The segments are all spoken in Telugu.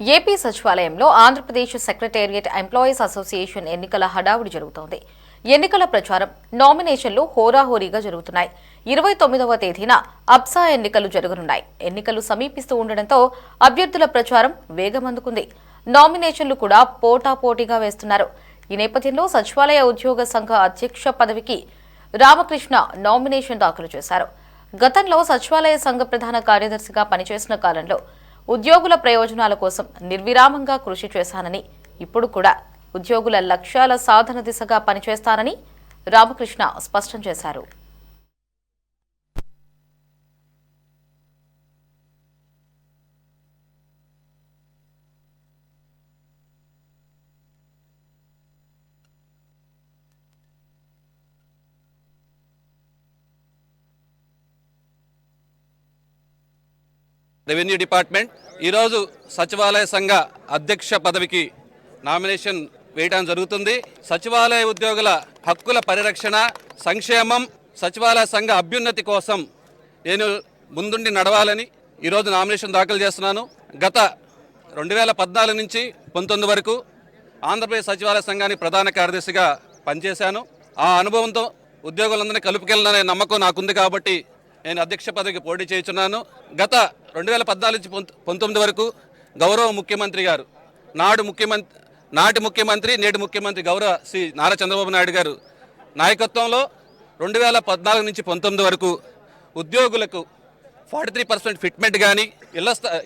ఏపీ సచివాలయంలో ఆంధ్రప్రదేశ్ సెక్రటేరియట్ ఎంప్లాయీస్ అసోసియేషన్ ఎన్నికల హడావుడి జరుగుతోంది. ఎన్నికల ప్రచారం, నామినేషన్లు హోరాహోరీగా జరుగుతున్నాయి. 29వ తేదీన అప్సా ఎన్నికలు జరగనున్నాయి. ఎన్నికలు సమీపిస్తూ ఉండడంతో అభ్యర్థుల ప్రచారం వేగమందుకుంది. నామినేషన్లు కూడా పోటాపోటీగా వేస్తున్నారు. ఈ నేపథ్యంలో సచివాలయ ఉద్యోగ సంఘ అధ్యక్ష పదవికి రామకృష్ణ నామినేషన్ దాఖలు చేశారు. గతంలో సచివాలయ సంఘ ప్రధాన కార్యదర్శిగా పనిచేసిన కాలంలో ఉద్యోగుల ప్రయోజనాల కోసం నిర్విరామంగా కృషి చేశానని, ఇప్పుడు కూడా ఉద్యోగుల లక్ష్యాల సాధన దిశగా పనిచేస్తానని రామకృష్ణ స్పష్టం చేశారు. రెవెన్యూ డిపార్ట్మెంట్ ఈరోజు సచివాలయ సంఘ అధ్యక్ష పదవికి నామినేషన్ వేయడం జరుగుతుంది. సచివాలయ ఉద్యోగుల హక్కుల పరిరక్షణ, సంక్షేమం, సచివాలయ సంఘ అభ్యున్నతి కోసం నేను ముందుండి నడవాలని ఈరోజు నామినేషన్ దాఖలు చేస్తున్నాను. గత 2014 నుంచి 19 వరకు ఆంధ్రప్రదేశ్ సచివాలయ సంఘానికి ప్రధాన కార్యదర్శిగా పనిచేశాను. ఆ అనుభవంతో ఉద్యోగులందరినీ కలుపుకెళ్ళాలనే నమ్మకం నాకుంది కాబట్టి నేను అధ్యక్ష పదవికి పోటీ చేస్తున్నాను. గత 2014 నుంచి 19 వరకు గౌరవ ముఖ్యమంత్రి గారు, నాటి ముఖ్యమంత్రి నేటి ముఖ్యమంత్రి గౌరవ శ్రీ నారా చంద్రబాబు నాయుడు గారు నాయకత్వంలో 2014 నుంచి 19 వరకు ఉద్యోగులకు 43% ఫిట్మెంట్ కానీ,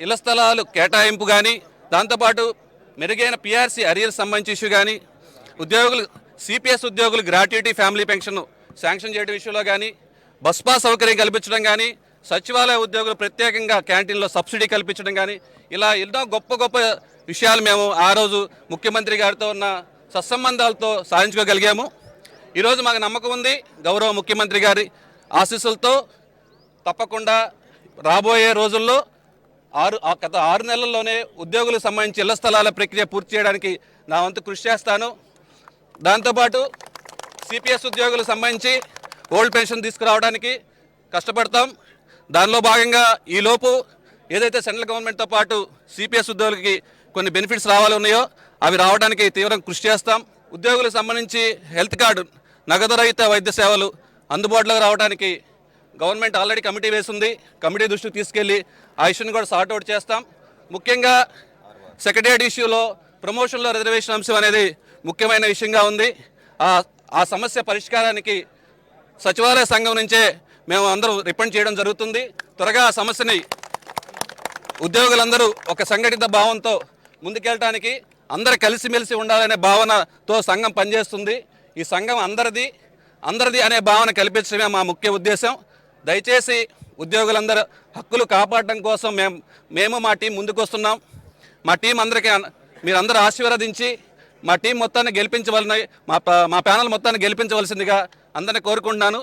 ఇళ్ల స్థలాలు కేటాయింపు కానీ, దాంతోపాటు మెరుగైన పిఆర్సీ అరియర్స్ సంబంధించి ఇష్యూ కానీ, ఉద్యోగులు సిపిఎస్ ఉద్యోగులు గ్రాట్యుటీ ఫ్యామిలీ పెన్షన్ శాంక్షన్ చేయడం విషయంలో కానీ, బస్ పాస్ సౌకర్యం కల్పించడం కానీ, సచివాలయ ఉద్యోగులు ప్రత్యేకంగా క్యాంటీన్లో సబ్సిడీ కల్పించడం కానీ, ఇలా ఎన్నో గొప్ప గొప్ప విషయాలు మేము ఆ రోజు ముఖ్యమంత్రి గారితో ఉన్న సత్సంబంధాలతో సాధించుకోగలిగాము. ఈరోజు మాకు నమ్మకం ఉంది, గౌరవ ముఖ్యమంత్రి గారి ఆశీస్సులతో తప్పకుండా రాబోయే రోజుల్లో గత 6 నెలల్లోనే ఉద్యోగులకు సంబంధించి ఇళ్ల స్థలాల ప్రక్రియ పూర్తి చేయడానికి నా వంతు కృషి చేస్తాను. దాంతోపాటు సిపిఎస్ ఉద్యోగులకు సంబంధించి ఓల్డ్ పెన్షన్ తీసుకురావడానికి కష్టపడతాం. దానిలో భాగంగా ఈలోపు ఏదైతే సెంట్రల్ గవర్నమెంట్తో పాటు సిపిఎస్ ఉద్యోగులకి కొన్ని బెనిఫిట్స్ రావాలి ఉన్నాయో అవి రావడానికి తీవ్రంగా కృషి చేస్తాం. ఉద్యోగులకు సంబంధించి హెల్త్ కార్డు, నగదు రహిత వైద్య సేవలు అందుబాటులోకి రావడానికి గవర్నమెంట్ ఆల్రెడీ కమిటీ వేసింది. కమిటీ దృష్టికి తీసుకెళ్లి ఆ ఇష్యూని కూడా సార్ట్అవుట్ చేస్తాం. ముఖ్యంగా సెక్రటేరియట్ ఇష్యూలో ప్రమోషన్లో రిజర్వేషన్ అంశం అనేది ముఖ్యమైన విషయంగా ఉంది. ఆ సమస్య పరిష్కారానికి సచివాలయ సంఘం నుంచే మేము అందరూ రిపెండ్ చేయడం జరుగుతుంది. త్వరగా ఆ సమస్యని ఉద్యోగులందరూ ఒక సంఘటిత భావంతో ముందుకెళ్ళడానికి, అందరూ కలిసిమెలిసి ఉండాలనే భావనతో సంఘం పనిచేస్తుంది. ఈ సంఘం అందరిది అనే భావన కల్పించడమే మా ముఖ్య ఉద్దేశం. దయచేసి ఉద్యోగులందరూ హక్కులు కాపాడడం కోసం మేము మా టీం ముందుకు వస్తున్నాం. మా టీం అందరికీ మీరందరూ ఆశీర్వదించి మా టీం మొత్తాన్ని గెలిపించవలసిన, మా ప్యానల్ మొత్తాన్ని గెలిపించవలసిందిగా అందరినీ కోరుకుంటున్నాను.